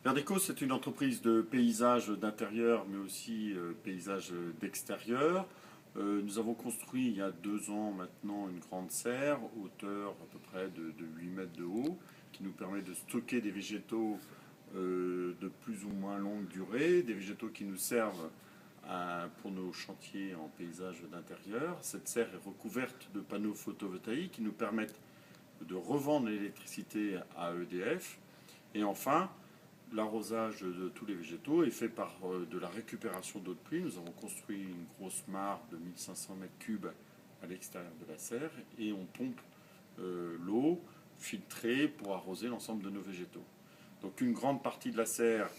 Verdeco, c'est une entreprise de paysage d'intérieur, mais aussi paysage d'extérieur. Nous avons construit il y a 2 ans maintenant une grande serre, hauteur à peu près de 8 mètres de haut, qui nous permet de stocker des végétaux de plus ou moins longue durée, des végétaux qui nous servent pour nos chantiers en paysage d'intérieur. Cette serre est recouverte de panneaux photovoltaïques qui nous permettent de revendre l'électricité à EDF. Et enfin, l'arrosage de tous les végétaux est fait par de la récupération d'eau de pluie. Nous avons construit une grosse mare de 1500 mètres cubes à l'extérieur de la serre et on pompe l'eau filtrée pour arroser l'ensemble de nos végétaux. Donc une grande partie de la serre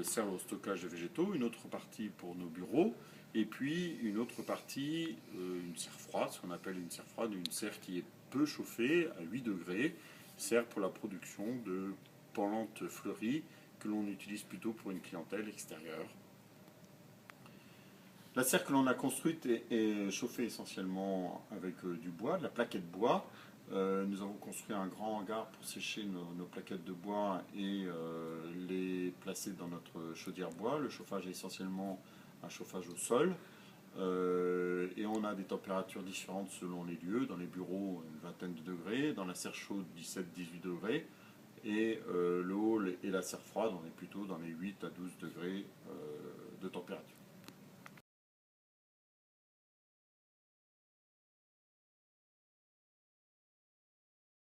sert au stockage de végétaux, une autre partie pour nos bureaux, et puis une autre partie, une serre froide, ce qu'on appelle une serre froide, une serre qui est peu chauffée à 8 degrés, sert pour la production de plantes fleuries que l'on utilise plutôt pour une clientèle extérieure. La serre que l'on a construite est chauffée essentiellement avec du bois, de la plaquette bois. Nous avons construit un grand hangar pour sécher nos plaquettes de bois et les placer dans notre chaudière bois. Le chauffage est essentiellement un chauffage au sol. Et on a des températures différentes selon les lieux. Dans les bureaux, une vingtaine de degrés. Dans la serre chaude, 17-18 degrés. Et le hall et la serre froide, on est plutôt dans les 8 à 12 degrés de température.